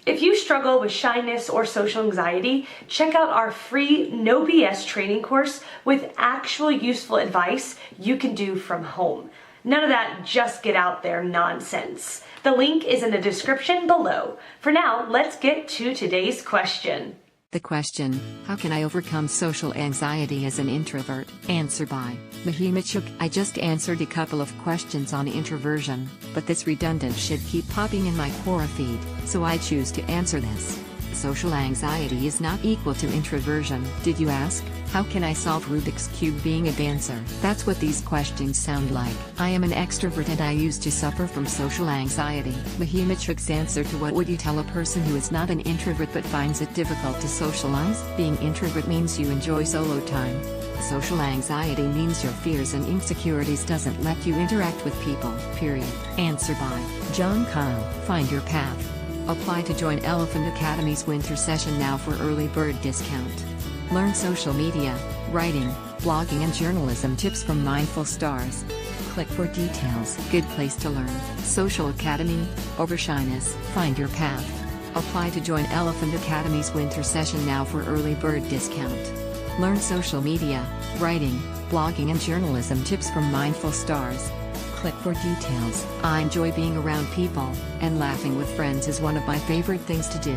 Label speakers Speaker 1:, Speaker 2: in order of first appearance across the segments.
Speaker 1: If you struggle with shyness or social anxiety, check out our free No BS training course with actual useful advice you can do from home. None of that just get out there nonsense. The link is in the description below. For now, let's get to today's question.
Speaker 2: The question, how can I overcome social anxiety as an introvert? Answer by Mahimachuk. I just answered a couple of questions on introversion, but this redundant shit keep popping in my Quora feed, so I choose to answer this. Social anxiety is not equal to introversion. Did you ask? How can I solve Rubik's Cube being a dancer? That's what these questions sound like. I am an extrovert and I used to suffer from social anxiety. Mahimachuk's answer to what would you tell a person who is not an introvert but finds it difficult to socialize? Being introvert means you enjoy solo time. Social anxiety means your fears and insecurities doesn't let you interact with people, period. Answer by John Kyle. Find your path. Apply to join Elephant Academy's winter session now for early bird discount. Learn social media, writing, blogging and journalism tips from Mindful Stars. Click for details. Good place to learn. Social Academy, over shyness. Find your path. Apply to join Elephant Academy's winter session now for early bird discount. Learn social media, writing, blogging and journalism tips from Mindful Stars. Click for details. I enjoy being around people, and laughing with friends is one of my favorite things to do.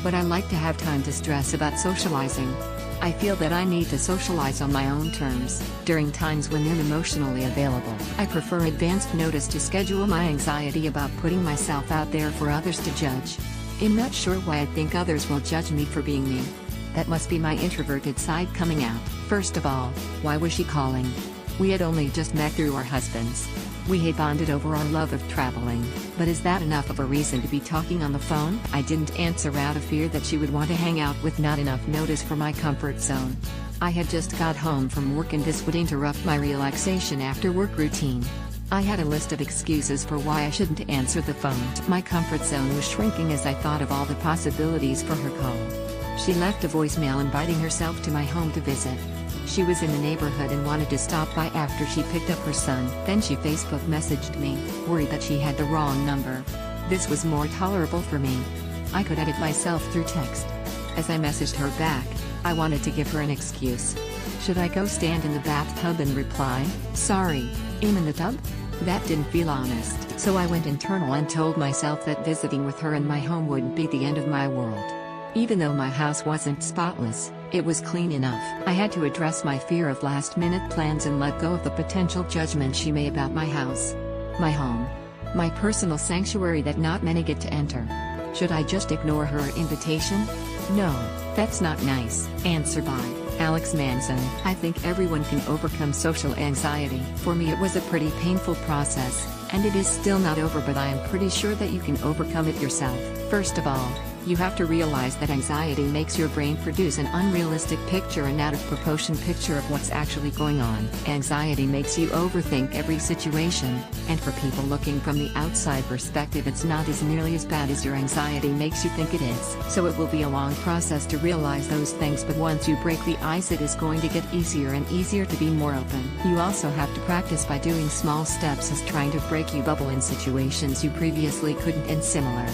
Speaker 2: But I like to have time to stress about socializing. I feel that I need to socialize on my own terms, during times when I'm emotionally available. I prefer advanced notice to schedule my anxiety about putting myself out there for others to judge. I'm not sure why I think others will judge me for being me. That must be my introverted side coming out. First of all, why was she calling? We had only just met through our husbands. We had bonded over our love of traveling, but is that enough of a reason to be talking on the phone? I didn't answer out of fear that she would want to hang out with not enough notice for my comfort zone. I had just got home from work and this would interrupt my relaxation after work routine. I had a list of excuses for why I shouldn't answer the phone. My comfort zone was shrinking as I thought of all the possibilities for her call. She left a voicemail inviting herself to my home to visit. She was in the neighborhood and wanted to stop by after she picked up her son. Then she Facebook messaged me, worried that she had the wrong number. This was more tolerable for me. I could edit myself through text. As I messaged her back, I wanted to give her an excuse. Should I go stand in the bathtub and reply, sorry, I'm in the tub? That didn't feel honest. So I went internal and told myself that visiting with her in my home wouldn't be the end of my world. Even though my house wasn't spotless, it was clean enough. I had to address my fear of last-minute plans and let go of the potential judgment she may about my house. My home. My personal sanctuary that not many get to enter. Should I just ignore her invitation? No, that's not nice. Answer by Alex Manson. I think everyone can overcome social anxiety. For me it was a pretty painful process, and it is still not over, but I am pretty sure that you can overcome it yourself. First of all, you have to realize that anxiety makes your brain produce an unrealistic picture and out of proportion picture of what's actually going on. Anxiety makes you overthink every situation, and for people looking from the outside perspective it's not as nearly as bad as your anxiety makes you think it is. So it will be a long process to realize those things, but once you break the ice it is going to get easier and easier to be more open. You also have to practice by doing small steps as trying to break your bubble in situations you previously couldn't and similar.